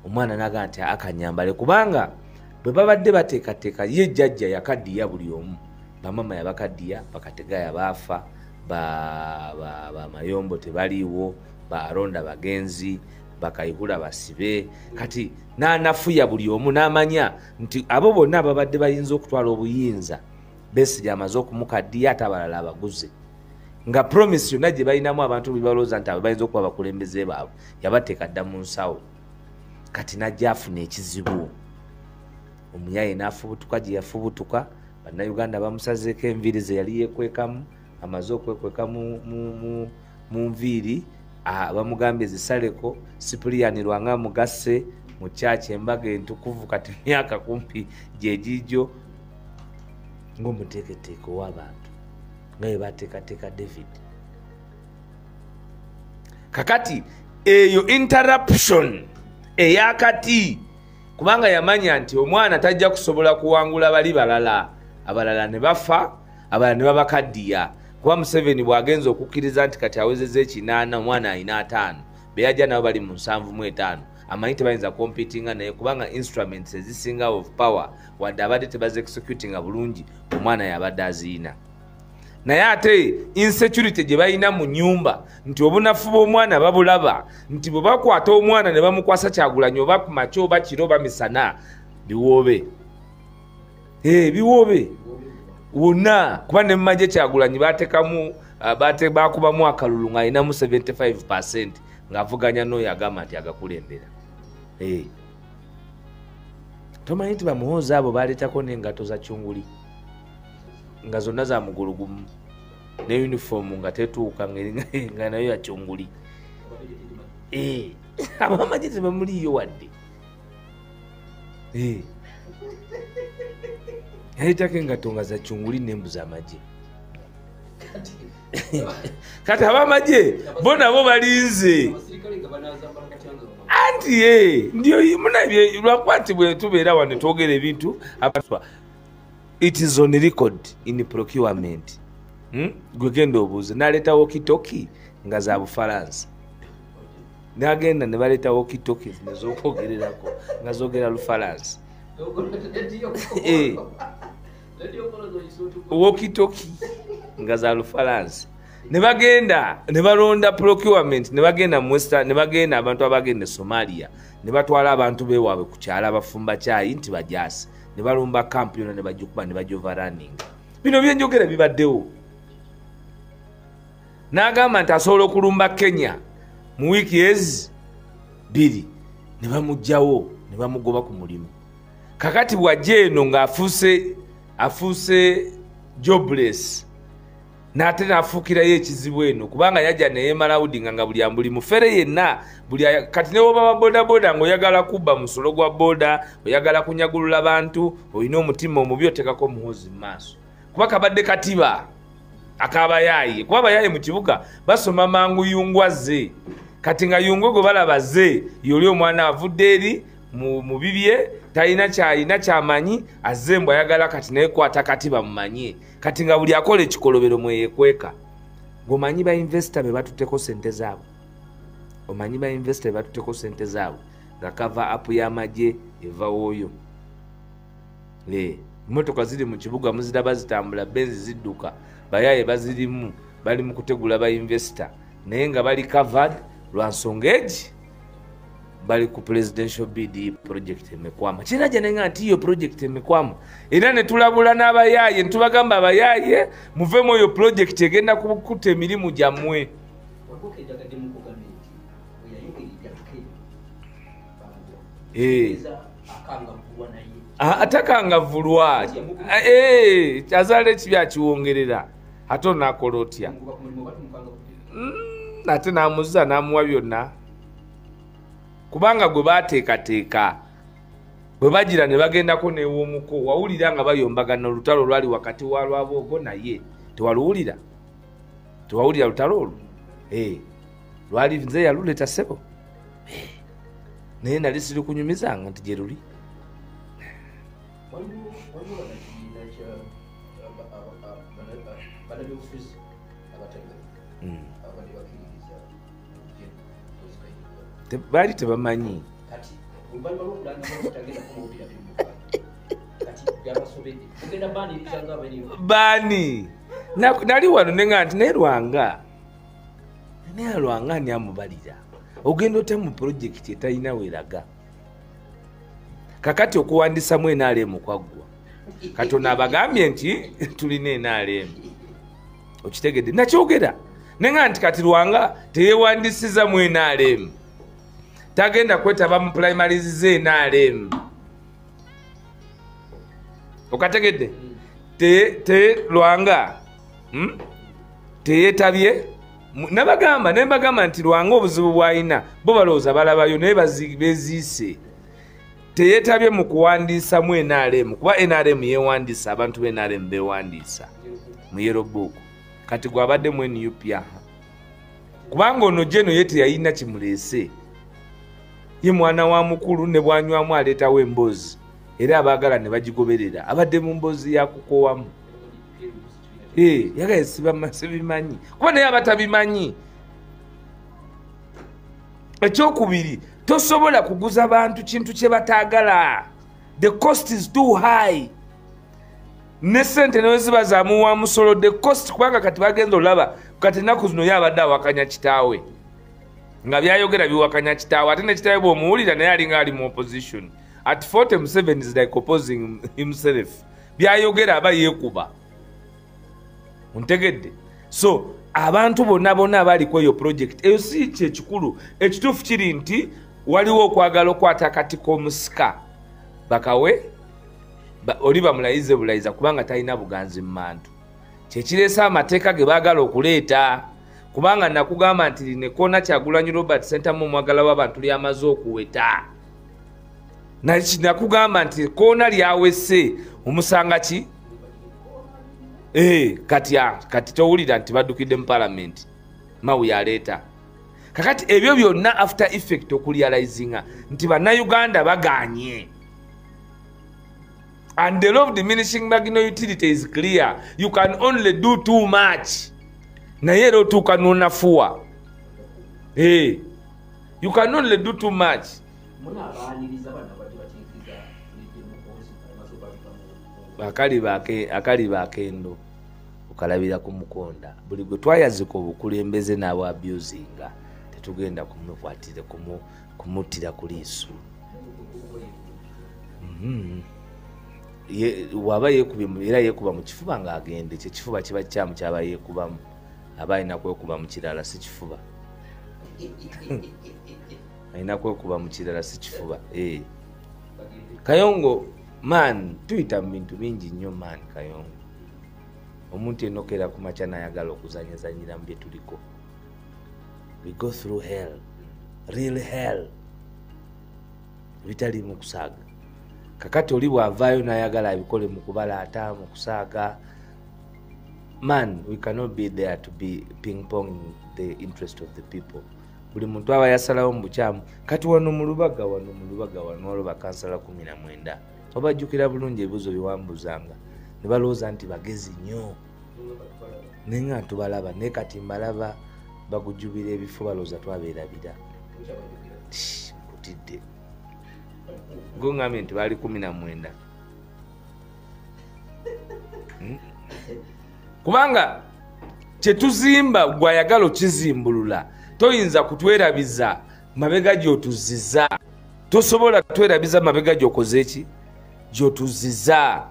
omwana naga nti akanyambale kubanga bwe babadde bateekateeka ye jjajja yakaddiya buli omu bamama yabakaddiya bakategaya baafa bamayombo tebaliiwo baalonda bagenzi bakayihula basibe kati n'anafuya buli omu n'amanya nti abo bonna ababadde bayinza okutwala obuyinza Besigye amaze okumukaddiya ate abalala abaguze nga promise yonna gye balinamu abantu bebalowooza nti abo bayinza okuba abakulembeze baabwe yabateeka dda mu nsawo kati najja afuna ekizibu omuyaye n'afubutuka gye yafubutuka bannayuganda bamusazeeko enviiri ze yali yeekwekamu amaze okwekweka mu nviiri bamugambye zisaleko Sipuliyani Lwanga mugasse mu kyaki embaga entukuvu kati myaka kumpi gyegijjo ng'omuteeketeeke ow'abantu nga bwe bateekateeka David kakati eyo interruption eyakati kubanga yamanya nti omwana tajja kusobola kuwangula bali balala abalala ne bafa abalala ne babakaddiya kuba Museveni bw'agenza okukkiriza nti kati awezezza ekinaana omwana alina 5 be yajja nabo bali mu 75 amanyi tebayinza competinga naye kubanga instruments ezisinga of power wadde abadde tebazi executinga bulungi omwana yabadde aziyina naye ate insecurity gye balina mu nyumba nti obunafu bw'omwana babulaba nti bwe bakwata omwana ne bamukwasa Kyagulanyi oba ku makya oba kiro oba misana biwoobe biwoobe wonna kuba ne mumagye Kyagulanyi baatekamu bakubamu akalulu ng'alinamu 75% ng'avuganya n'oyo agamba nti agakulembera tomanyi nti bamuhooza abo baaleetako n'engato za cyunguli nga zonna za mugulu gumu ne uniform nga tetuuka nga nayo ya cyunguli abamagye tebamuliyo wadde yaleetako engato nga za cyunguli n'embuzi amagye kati abamagye bo nabo balinze anti ndio munabye lwakuba nti bwe tubeera wano twogera ebintu it is on record in procurement gwegenda obuuze naleeta wokitoki nga za Bufalansa nagenda ne baleeta wokitoki nezokwogererako nga zogera Lufalansa wokitoki nga za Lufalansa ne bagenda ne balonda procurement ne bagenda mu Western ne bagenda abantu abagenda Somalia ne batwala abantu bewaabwe ku kyala abafumba kyayi nti bajasi ne balumba camp yona ne bajjukuba ne bajova running bino byenjogera bibaddewo n'agamba nti asobola okulumba Kenya mu wiiki ezi 2 ne bamugjawo ne bamugoba ku mulimu kakati bwajja eno ng'afuuse jobless n'ate n'afuukirayo ekizibu eno kubanga yajja neyeemala awudinga nga buli ambuli mufere yenna kati newoba babodaboda ng'oyagala kubba musolo gwa boda oyagala kunyagulula bantu olina omutima omubi otekako muhoozi mu maaso kuba kabadde katiba ak'abayaaye kuba abayaaye mu kibuga basoma mangu yungwa ze kati nga yungwe gwe balaba ze yoli omwana avudde eri mu bibye talina kyalina kyamanyi azze mbw ayagala kati naye kwata katiba mumanye kati nga buli akola ekikolobero mweyekweka ng'omanyi bainvesita be batutteko sente zaabwe omanyi bainvesita be batutteko sente zaabwe nga kava apu y'amagye eva wooyo emmotoka ziri mu kibuga muziraba zitambula benzi zidduka bayaaye bazirimu bali mu kutegula bainvesita naye nga bali covered lwa nsonga egi bali ku presidential bid project emekwama kiraja nenga nti iyo project emekwama era ne tulabula n'abayaaye ntubagamba abayaaye muvemu oyo project egenda kukuta emirimu gyammwe atakangavulwa azaala ekibi akiwongerera ate onaakola otya ate n'amuzza n'amuwa byonna kubanga gwe baateekateeka bwe bagira ne bagendako neew'omuko wawulira nga bayombagana olutalo lwali wakati wa Lwaboogo naye tewaluwulira tewawulira lutalo olwo lwali nze yaluleeta ssebo naye nali siri kunyumizanga nti gye luli baali tebamanyi Bani nali wano nenga nti naye Lwanga ani amubalira ogenda otya mu projekiti etalina weraga kakati okuwandisa mu NRM kwaggwa Katonda abagambye nti tulina NRM okitegedde nakyogera nenga nti kati Lwanga teyewandisiza mu NRM tagenda kwetaba mu primaries ze NRM okategedde Lwanga teyetabye nembagamba nti Lwanga obuzibu bw'alina bo balowooza balabayo naye beziise teyetabye mu kuwandiisa mu NRM kuba NRM yewandiisa abantu be NRM bewandiisa mu yellow book kati gwabadde mu NUP kubanga ono jeno ye teyalina kimuleese ye mwana wa mukulu ne bwanywamu aleetawo emboozi era abaagala ne bagigoberera abadde mu mboozi yakukowamu yagaye sibimanyi kuba naye abatabimanyi ekyokubiri tosobola kuguza bantu kintu kye bataagala the cost is too high ne sente nawe ziba zamuwa musolo the cost kubanga kati bagenza olaba kati ennaku zino ye abadde awakanya kitaawe nga byayogera biwakanya kitaawe ate ne kitaawe bw'omuwulira naye alinga ali mu opposition at 40 Museveni is like opposing himself byayogera aba yeekuba ontegedde so abantu bonna abaliko eyo project eyo si kyekikulu ekituufu kiri nti waliwo okwagala okwata akati k'omusika bakawe oli bamulayize bulayiza kubanga talina buganzi mu bantu kyekireesa amateeka ge baagala okuleeta kubanga nakugamba nti nekoona Kyagulanyi Robert Center mu mwagala w'abantu lyamaze okuweta nakugamba nti koona lyawese omusanga ki kati towulira nti baddukidde mu parliament mawu yaleeta kakati ebyo byonna after effect okurealizinga nti bannayuganda baganye and the law of diminishing marginal utility is clear you can only do too much naye era otuuka nonafuwa you can only do too much akali bakendo okalabira ku mukonda buli gwe twayazika obukulembeze n'abo abusinga tetugenda kumukwatire kumutira ku liiso waba yeekubye era yeekuba mu kifuba ng'agende ekyo kifuba kiba kyamu kyaba yeekubamu aba alina kwekuba mu kirala si kifuba alina kwekuba mu kirala si kifuba Kayongo man tuyita mu bintu bingi nnyo man Kayongo omuntu enokera ku makya n'ayagala okuzanyazanyira mu bye tuliko we go through hell real hell bitali mu kusaaga kakati oli bw'avaayo n'ayagala abikole mu kubalaata mu kusaaga man we cannot be there to be ping pong the interest of the people buli muntu aba yasalawo mu bukyamu kati wano mu lubaga wano waliwo bakansala 19 obajjukira bulungi ebibuzo biwambuzanga ne balowooza nti bagezi nnyo naye nga tubalaba naye kati mbalaba bagujjubira ebifo balowooza twabeerabira kutidde ng'ongambye nti baali 19 kubanga kyetuzimba gwayagala okizimbulula toyinza kutwerabiza mabega gy'otuziza tosobola twerabiza mabega gy'okoze eki gy'otuziza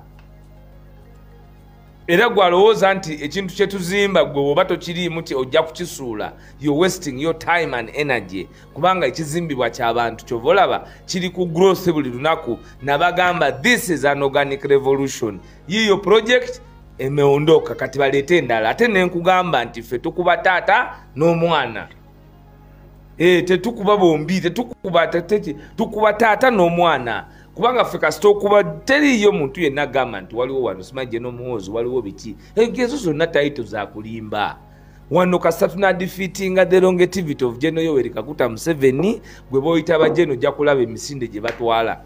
era gwalowooza nti ekintu kyetuzimba gwe oba tokiriimu ti ojja kukisuula you're wasting your time and energy kubanga ekizimbibwa ky'abantu kyova olaba kiri ku growth buli lunaku nabagamba this is an organic revolution yiyo project emeondoka kati baleete endala ate nenkugamba nti ffe tukuba taata n'omwana tetukuba bombi tukuba taata n'omwana kubanga ffe kasita okuba teriyo muntu yenna agamba nti waliwo wano simaje n'omuwoozi waliwo biki ezo zonna tayito zakulimba wano kasita tunadifeatinga the longevity of General Yoweri Kaguta Museveni gwe boyita bajeno ojja kulaba emisinde gye batwala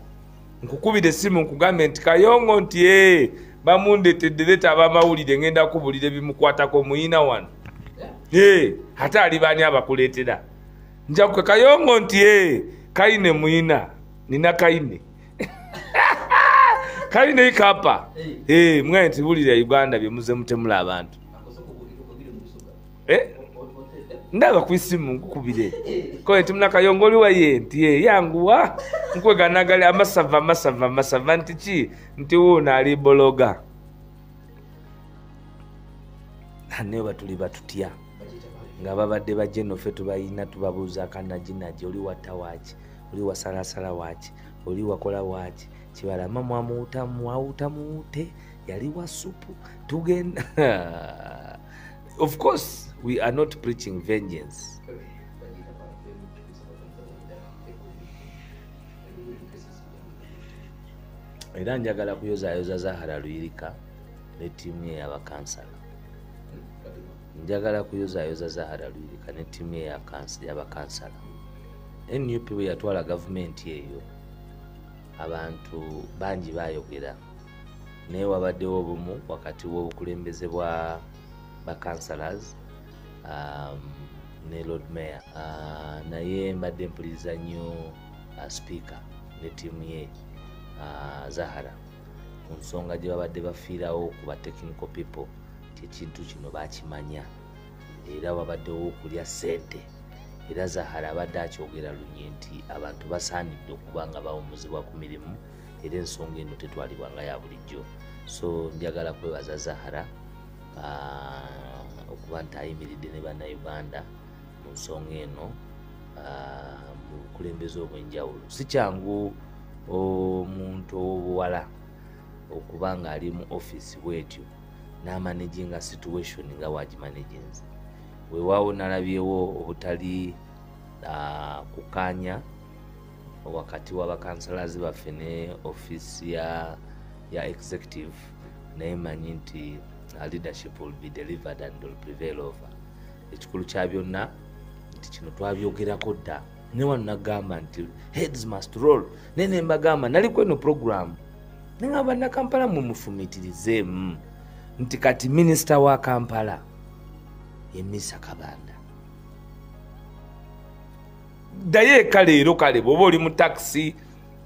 nkukubira essimu nkugambe nti Kayongo nti bamundetedde leeta abamawulire ngenda kubulira ebimukwatako muyina wano ate ali baani abakuleetera njakuke Kayongo nti kayine muyina nina kaine kaine ikapa mwe ntibulira Uganda bye muze mutemula abantu ndaba kwisimu nkukubire ko etimuna kayongoli wa yenti yanguwa nkweganagale amasava ntichi nti wona ali bologa ane batuli batutya nga babadde bajeno fe tubayina tubabuuza kanajinaje oli watawachi oli wasalasala wachi oli wakola wachi kibala mama muute yali wa supu tugenda of course we are not preaching vengeance era njagala kuyozayoza Zahara Luyirika ne tiimu ye y'abakansala njagala kuyozayoza Zahara Luyirika ne tiimu ye y'abakansala NUP bwe yatwala gavumenti eyo abantu bangi bayogera naye wabaddewo obumu wakati w'obukulembeze bwa bakansalas ne Lord Mayor naye mbadde mpuliriza nnyo speaker ne tiimu ye Zahara mu nsonga gye babadde bafiirawo ku ba technical people ekintu kino bakimanya era wabaddewo okulya ssente era Zahara abadde akyogera lunye nti abantu basaanidde okuba nga bawumuzibwa ku mirimu era ensonga eno tetwalibwanga ya bulijjo so njagala kwebaza Zahara okuba nti ayimiridde ne bannayuganda mu nsonga eno mu bukulembeze obw'enjawulo si kyangu omuntu ow'obuwala okuba nga ali mu offisi bwetyo n'amanaginga situation nga wagimanaginze weewaawo nalabyewo obutali kukanya wakati w'abakansalazi baffe ne offisi ya executive naye manyi nti leadership will be delivered and will prevail over ekikulu kya byonna nti kino twabyogerako dda ne wano nagamba nti heads must roll nene mbagamba nali kweno program nengamba na Kampala mumufumitirizeemu nti kati minisita wa Kampala ye Misa Kabanda daye kaleero kale bwoba oli mu taxi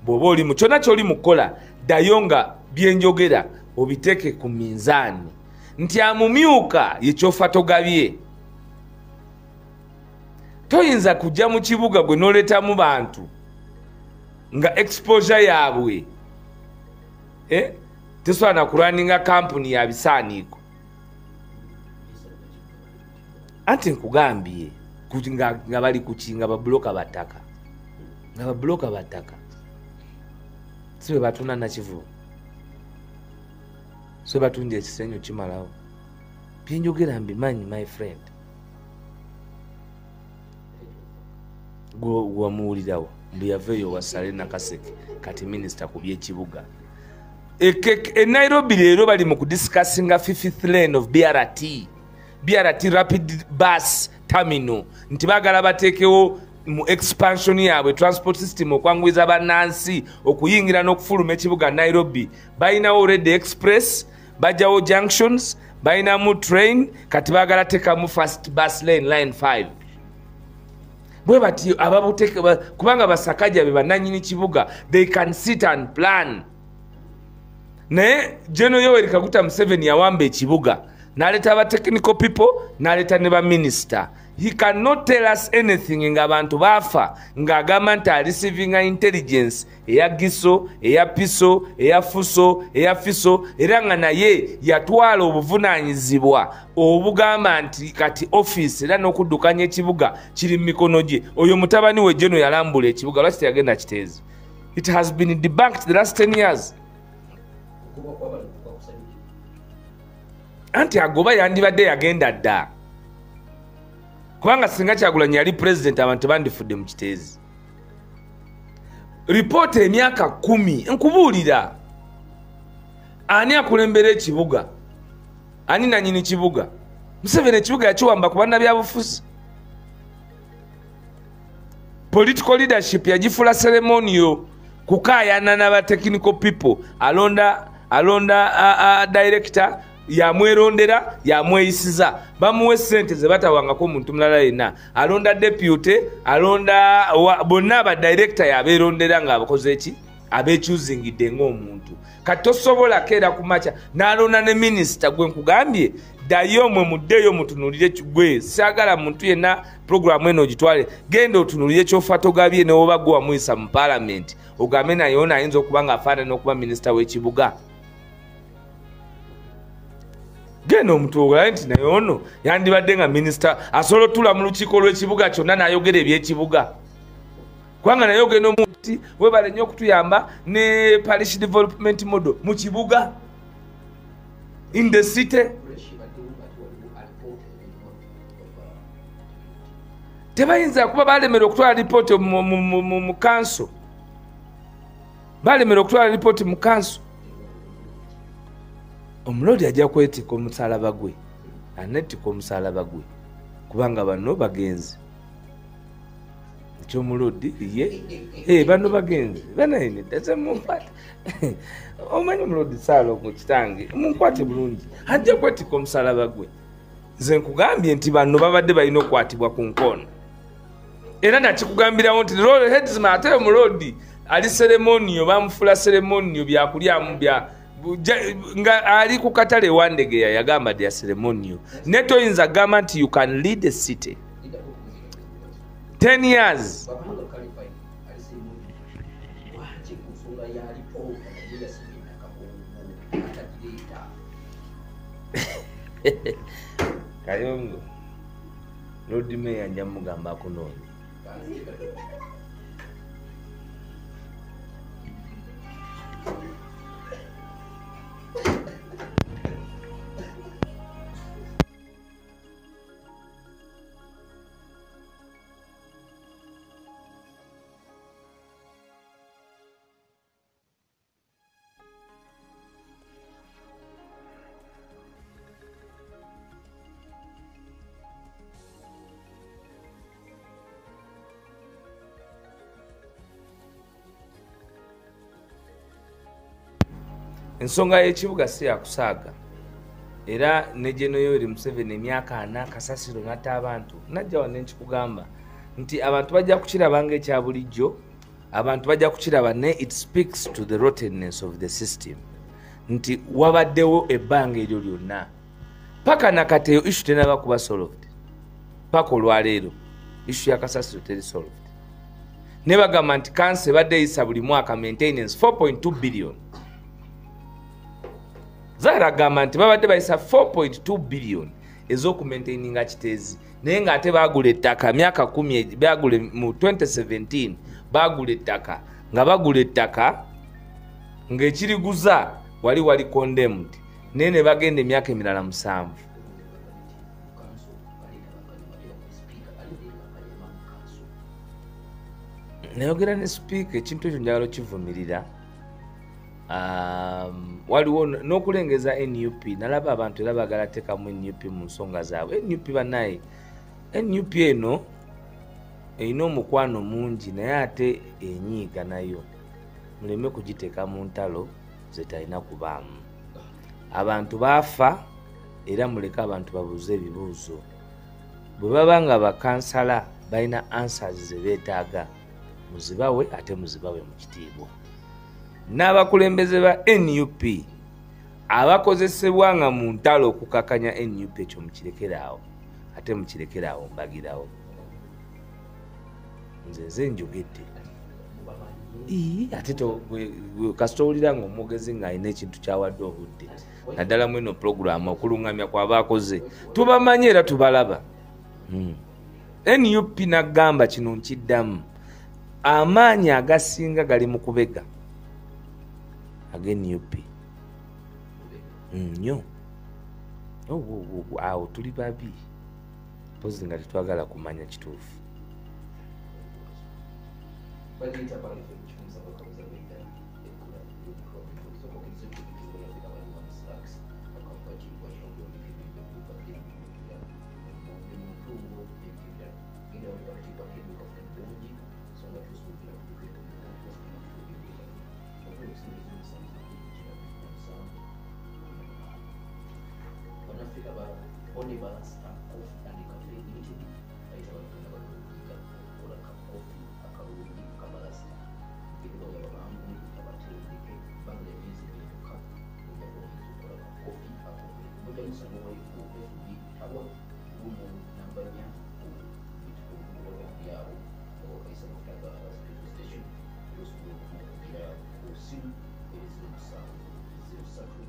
bwoba oli mu kyonna kyoli mukola dayo nga byenjogera obiteeke ku minzaani nti amumyuka yekyofa togabye toyinza kujja mu kibuga gwe n'oleetamu bantu nga exposure yaabwe tesobola kulwaninga kampuni ya bisaaniiko anti nkugambye nga bali kuki nga babuloka battaka si bwe batunda nakivu so batunja ekisenyo kimalawo byenjogera mbimanyi my friend gwamuwulirawo mbu yaveeyo wasale Nakaseke kati minisita ku by'ekibuga e Nairobi leero bali mu kudiscussinga 5th lane of BRT rapid bus terminal nti baagala bateekewo mu expansion yaabwe transport system okwanguyiza bannansi okuyingira n'okufuluma ekibuga Nairobi balinawo already express bajjawo junctions balinamu train kati baagala teekamu fast bus line 5 bwe bati ababuteke kubanga basakaja be bannannyini kibuga they can sit and plan naye General Yoweri Kaguta Museveni yawamba ekibuga n'aleeta aba technical people n'aleeta ne ba minister he cannot tell us anything ng'abantu baafa ng'agamba nti receiving intelligence eya Giso eya Piso eya Fuso eya Fiso era nga naye yatwala obuvunaanyizibwa obugamba nti kati office era n'okuddukanya ekibuga kiri mu mikono gye oyo mutabani we General yalambula ekibuga lwaki teyagenda kiteezi it has been debunked the last 10 years anti agoba yandibadde yagenda dda kubanga singa Kyagulanyi yali president abantu bandifudde mu kiteezi ripoota emyaka 10 nkubuulira ani akulembera ekibuga ani nanyini kibuga Museveni ekibuga yakiwamba ku bannabyabufuzi political leadership yagifuula ceremonial kukaayana n'aba technical people alonda director yamwerondera yamweyisiza bamuwe ssente ze batawangako omuntu mulala yenna alonda deputy alonda bonna abadirector yabeerondera nga abakoze eki abekyuzingidde ng'omuntu kati tosobola keera ku maca n'alonda ne minisita gwe nkugambye ddayo mwe muddeyo mutunulire gwe saagala muntu yenna puroguramu eno ogitwale genda otunulire kyofa togabye newoba gwe wamuyisa mu paalamenti ogambe naye ono ayinza okuba ng'afaanana okuba minisita w'ekibuga genda omutuogalaye nti naye ono yandibadde nga minisita asobola otula mu lukiiko lw'ekibuga kyonna n'ayogera ebyekibuga kubanga naye ogenda omuti webale nnyo okutuyamba ne parish development model mu kibuga in the city tebayinza kuba balemera okutwala lipooti mu kanso balemera okutwala lipooti mu kanso omulodi ajja kwetika omusalaba gwe anetika omusalaba gwe kubanga bano bagenzi ekyomulodi ye bano bagenzi banaine tesemumkwata omanyi omulodi saalo mu kitange munkwate bulungi ajja kwetika omusalaba gwe nze nkugambye nti bano babadde balina okukwatibwa ku nkono era nakikugambirawo nti headsman ate omulodi ali seremoniyo bamufula seremoniyo byakulyamu bya nga ali ku katale wandegeya yagamba dia seremoniyo ne toyinza gamba nti you can lead the city 10 years Kayongo Lord Mayor njya mugamba kunoonya ensonga y'ekibuga si yakusaaga era ne General Yoweri Museveni emyaka 4 kasasiro natta abantu najja wano nkikugamba nti abantu bajja kukiraba ng'ekya bulijjo abantu bajja kukiraba ne it speaks to the rottenness of the system nti wabaddewo ebbanga eryo lyonna paka nakati eyo issue tenaba kuba solved paka olwaleero issue ya kasasiro teri solved ne bagamba nti kansa ebadde eyisa buli mwaka maintenance 4.2 billion Zara gamba nti babadde bayisa 4.2 billion ez'okumaintaininga kiteezi naye ng'ate baagula ettaka myaka 10 baagula mu 2017 baagula ettaka nga bagula ettaka ng'ekiriguza wali condemned naye ne bagenda emyaka emirala 7 nayogera ne speaker ekintu ekyo njagala okivumirira waliwo n'okulengeza NUP nalaba abantu era bagala teekamu NUP mu nsonga zaabwe NUP banaye NUP eno erina omukwano mungi naye ate enyiiga nayo muleme kugiteeka mu ntalo zetalina kubaamu abantu baafa era muleke abantu babuuze ebibuuzo bwe baba nga bakansala balina answers ze beetaaga muzibawe ate muzibawe mu kitiibwa n'abakulembeze ba NUP abakozesebwa nga mu ntalo okukakanya NUP ekyo mukirekeraawo ate mukirekeraawo mbagirawo nze njogedde ate kasita owulira nga omwogezi ng'alina ekintu kyawadde obudde naddala mu eno puroguramu okulungamya kwabaakoze tubamanyi era tubalaba NUP nagamba kino nkiddamu amaanyi agasinga gali mu kubega NUP nnyo awo tuli babi pozi nga tetwagala kumanya kituufu Bone Barasta Coffee and Cafe Limited bahita batunda baluga okola ka coffee akalungi ka barasta ebiro by'abantu abatendeke bangale bizinduka n'omukozi okola ka coffee akalungi mujja musanga wali ku FB abo gumu nambanya bitikulo byabo okaisa mutaga station yosulo kumubira ku simu ezimusanvu zirusatu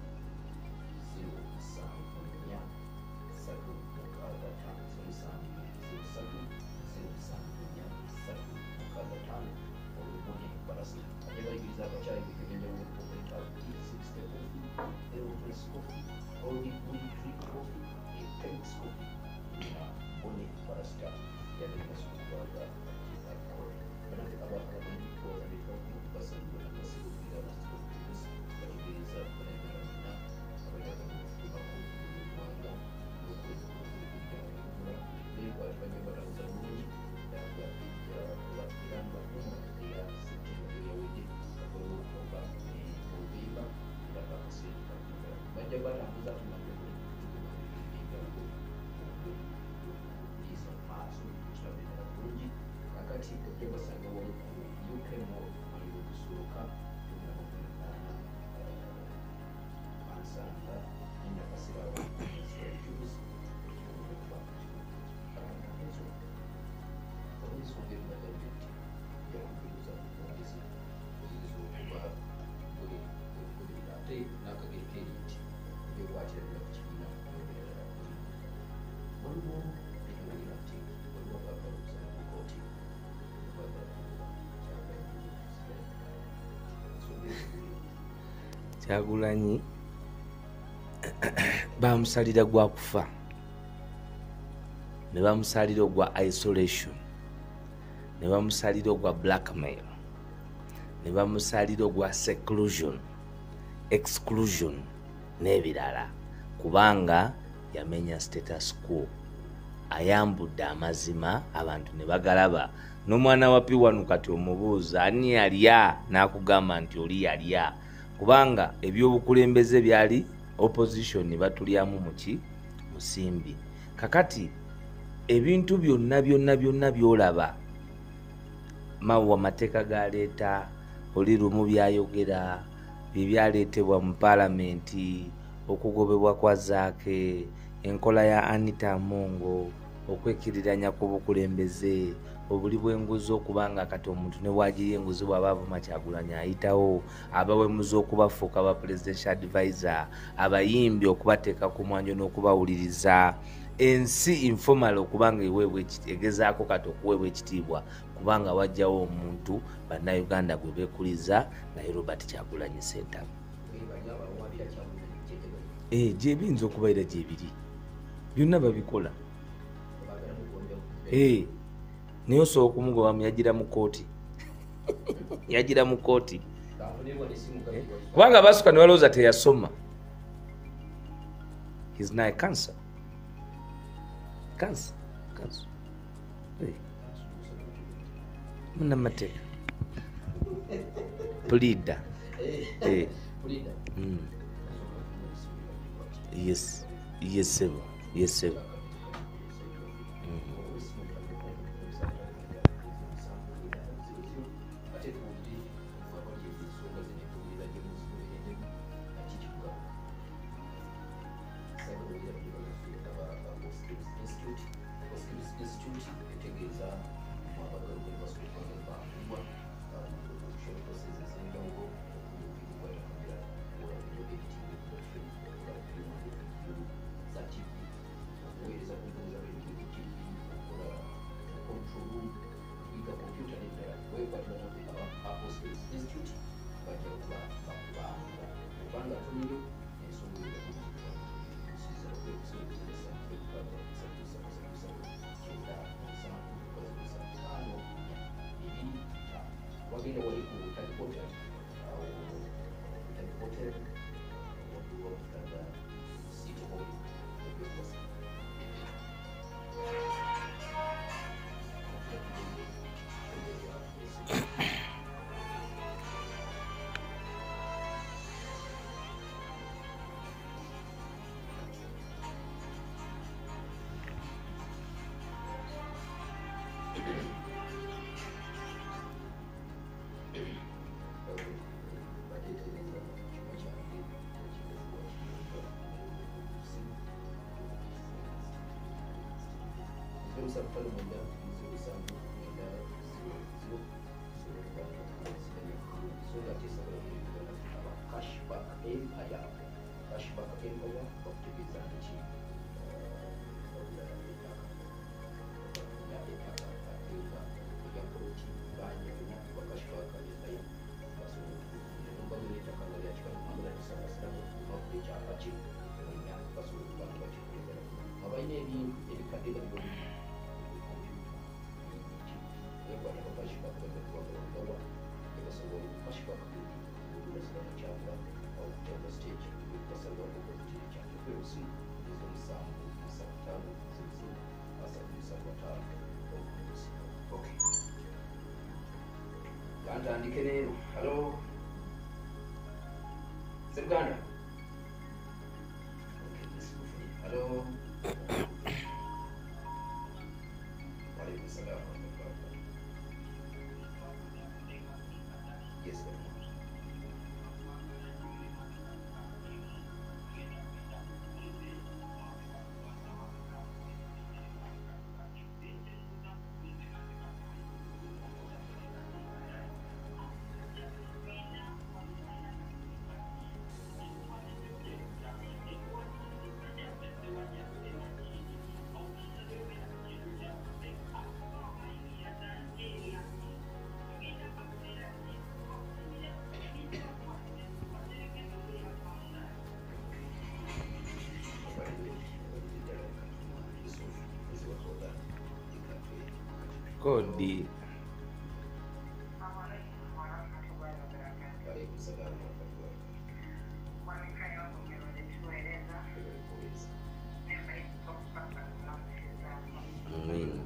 Kyagulanyi bamusalira gwa kufa ne bamusalira ogwa isolation ne bamusalira ogwa blackmail ne bamusalira ogwa seclusion exclusion n'ebirala kubanga yamenya status quo ayambudde amazima abantu ne bagalaba n'omwana wa Piwanu kati omubuuza ani yalya n'akugamba nti oli yalya kubanga ebyobukulembeze byali opposition batulyamu muki musimbi kakati ebintu byonna byolaba mawa mateeka galeeta oli lumu byayogera byaleetebwa mu palamenti okugobebwa kwa Zaake enkola ya Anita Amongo okwekiriranya ku bukulembeze obuli bw'enguzi okubanga kati omuntu ne waagiri enguzi bw'aba avuma Kyagulanyi ayitawo abawemuzi okubafuuka ba presidential advisor abayimbi okubateeka ku mwanjo n'okubawuliriza ensi informal okubanga egezaako kati okuweebwa ekitiibwa kubanga wajjawo omuntu bannayuganda gwe beekuliza naye Robert Kyagulanyi Ssentamu gyebiyinza okubaira gyebiri byonna babikola naye osobola okumugobamu yagira mu kooti yagira mu kooti kubanga abasukka ne balowooza teyasoma his naye cancer munamateeka pleader yes sebo Andike rero. Hello. Sebuganda. Hello. Walaikum salam. Yes, sir. Kodi. Amin.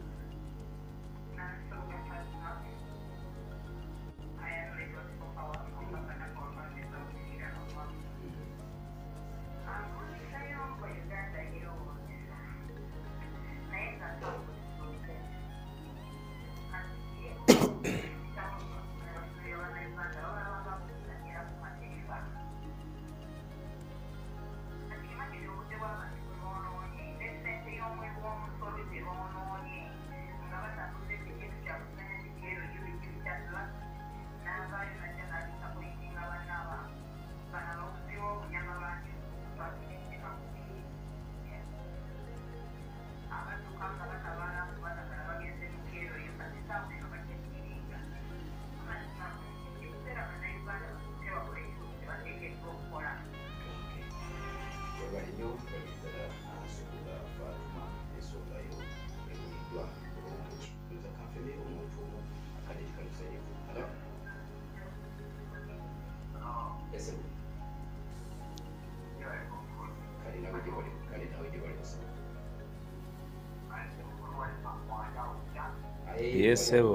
Yes, sir.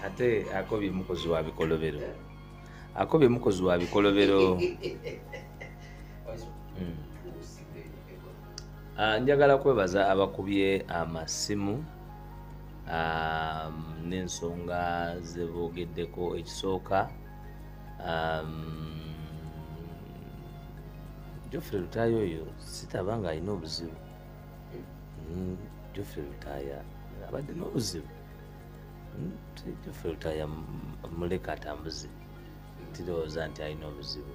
Ate akobye mukozi wa bikolobero. Akobye mukozi wa bikolobero. Njagala kwebaza abakubye amasimu n'ensonga ze boogeddeko. Ekisooka Geoffrey Lutaaya oyo sitaba ng'alina obuzibu. Geoffrey Lutaaya abadde n'obuzibu. Geoffrey Lutaaya muleka atambuze, tirowooza nti alina obuzibu.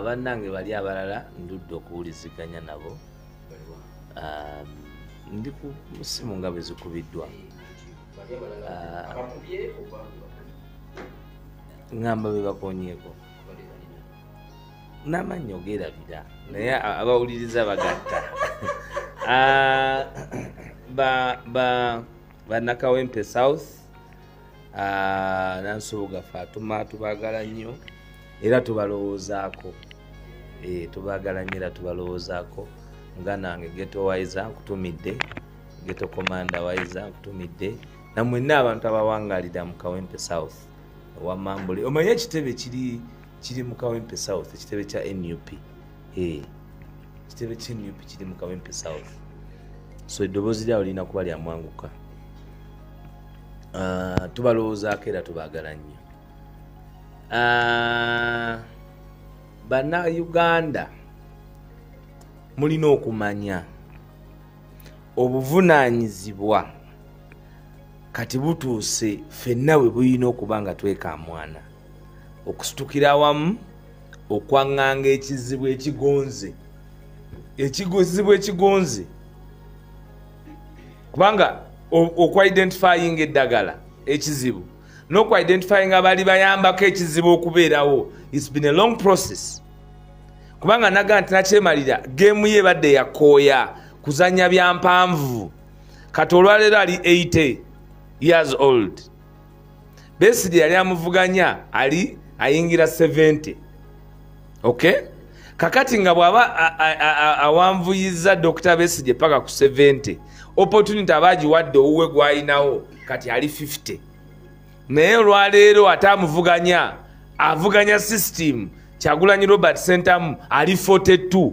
Bannange bali abalala ndudde okuwuliziganya nabo. Ndi ku simu nga bwe zikubiddwa. ngamba bebakonyeeko n'amannyo geerabira naye abawuliriza bagatta bannakawempe south Nansubuga Fatuma tubagala nnyo era tubalowoozaako tubagala nnyo era tubalowoozaako muganda wange Geto Waiza nkutumidde Geto Commander Waiza nkutumidde namwenna abantu abawangalira mu Kawempe South owa Mambule omanye ekitebe kiri mu Kawempe South ekitebe kya NUP ekitebe kya NUP kiri mu Kawempe South so eddoboozi lyawo lirina kuba lya mwanguka tubalowoozaako era tubagala nnyo Bannayuganda mulina okumanya obuvunaanyizibwa kati butuuse ffenna bwe bulina okuba nga twekamwana okusitukira awamu okwaŋŋanga ekizibu ekigonze kubanga okwa-identifying eddagala ekizibu n'okwa-identifying abali bayambako ekizibu okubeerawo it's been a long process kubanga naga nti nakyemalira geemu ye badde yakooya kuzanya bya mpanvu kati olwaleero ali 80 years old Besigye yali amuvuganya ali ayingira 70 okay kakati nga bw'aba awanvuyiza Dr. Besigye paka ku 70 opportunity abagiwadde owuwe gwayinawo kati ali 50 naye olwaleero ate avuganya system Kyagulanyi Robert Sentamu ali 42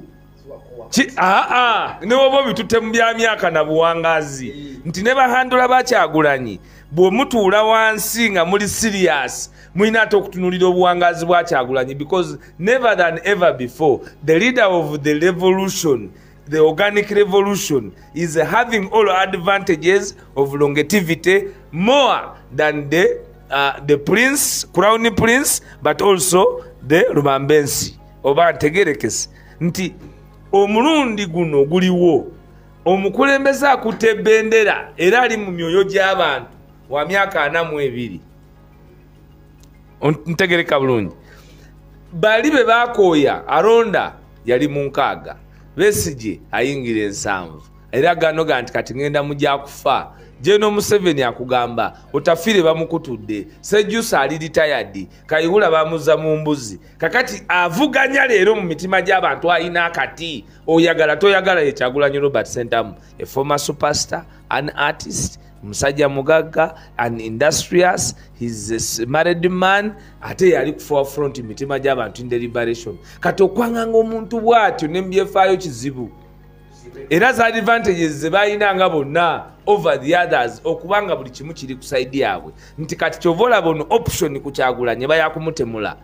ne woba bitutte mu bya myaka na buwangazi nti ne bahandula ba Kyagulanyi bwe mutuula wansi nga muli serious mulina ate okutunulira obuwangazi bwa Kyagulanyi because never than ever before the leader of the revolution, the organic revolution, is having all advantages of longevity more than the prince, crown prince, but also the Lubambensi oba ntegerekese nti omulundi guno guliwo omukulembeze akutte ebendera era ali mu myoyo gy'abantu wa myaka 42 ntegereka bulungi bali be bakooya alonda yali mu 6 Besigye ayingira 7 era ganoga nti kati ngenda mujja kufa Jeno Museveni akugamba otafire bamukutudde Sejjusa ali retired Kayihura bamuza mu mbuzi kakati avuganya leero mu mitima gy'abantu ayina akati oyagala toyagala ye Kyagulanyi Robert Sentamu a former superstar, an artist, musajja mugagga, an industrious, he's a married man ate yali ku forefront mitima gy'abantu in the liberation kati okwanganga omuntu bw'atyo n'embyefaayo kizibu era za advantages ze bayinanga bonna over the others okubanga buli kimu kiri ku side yaabwe nti kati kyovola bono option ku Kyagulanyi eba yakumutemula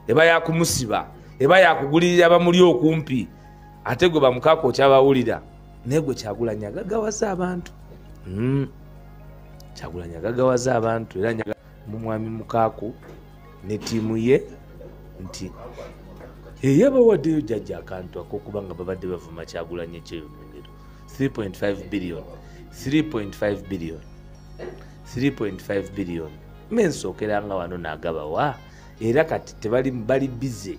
eba yakumusiba eba yakugulirira bamuli okumpi ate gwe bamukako kyabawulira negwe Kyagulanyi agagawaza abantu Kyagulanyi agagawaza abantu era nyaga mu mwami mukako ne tiimu ye nti yabawaddeyo jjajja akantu ak'okubanga babadde bavuma Kyagulanyi ekyeyononero 3.5 billion mensookeranga wano n'agabawa era kati bali bize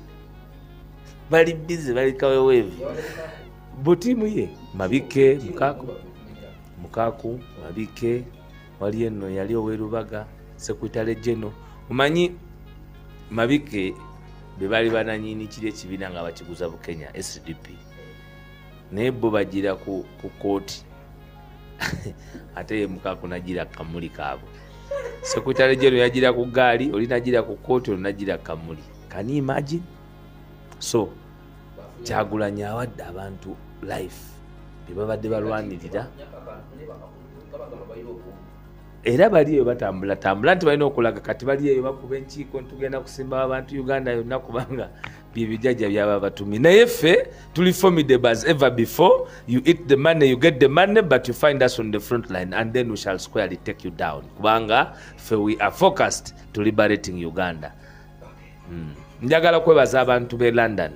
bali kaweweevi botiimu ye Mabike Mukaku Mabike wali eno yali owerubaga Secretary General omanyi Mabike bebali bananyini kiri ekibiina nga bakiguza Bukenya SDP naye bo bagira ku kooti ate ye Mukaku nagira kamuli kaabwe Secretary General yagira ku gaali oli nagira ku kooti oli nagira kamuli can you imagine so Kyagulanyi awadde abantu life bebabadde balwanirira era bali eyo batambula nti balina okulaga kati bali eyo bakuba enkiiko ntugenda kusimba abantu Uganda yonna kubanga byebijjajja byaba batumye naye ffe tuli formidable as ever before. You eat the money, you get the money, but you find us on the front line and then we shall squarely take you down kubanga ffe we are focused to liberating Uganda. Njagala kwebaza abantu be London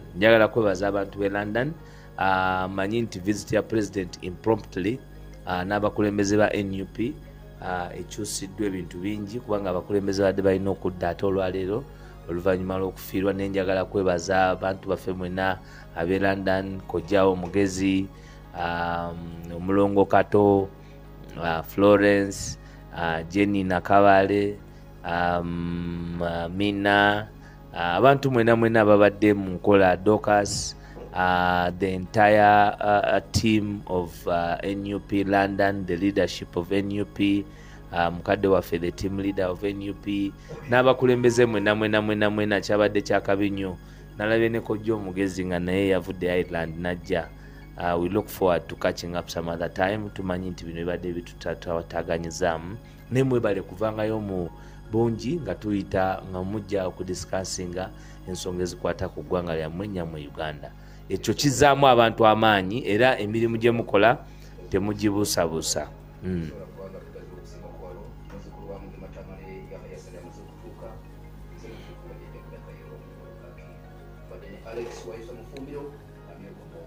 manyi nti visit ya president impromptly n'abakulembeze ba NUP ekyusiddwa ebintu bingi kubanga abakulembeze badde balina okudda ate olwaleero oluvannyuma lw'okufiirwa. nenjagala kwebaza abantu baffe mwena ab'e London, kojjawo omugezi, omulongo Kato, Florence, Jenny Nakabale, Mina, abantu mwena babadde mu nkola, Docas, the entire team of NUP London, the leadership of NUP, mukadde waffe the team leader of NUP, n'abakulembeze mwena kyabadde kyakabi nnyo. Nalabye ne kojja omugezi nga naye yavudde Ireland najja. We look forward to catching up some other time. Tumanyi nti bino bibadde bitutaganyizaamu. Ne mwebale kuvangayo mu bungi nga tuyita nga mujja okudiscussinga ensonga ezikwata ku ggwanga lyammwe nyammwe Uganda. Ekyo kizaamu abantu amaanyi era emirimu gye mukola temugibuusabuusa. Alex Waisa Mufumbiro amekuwa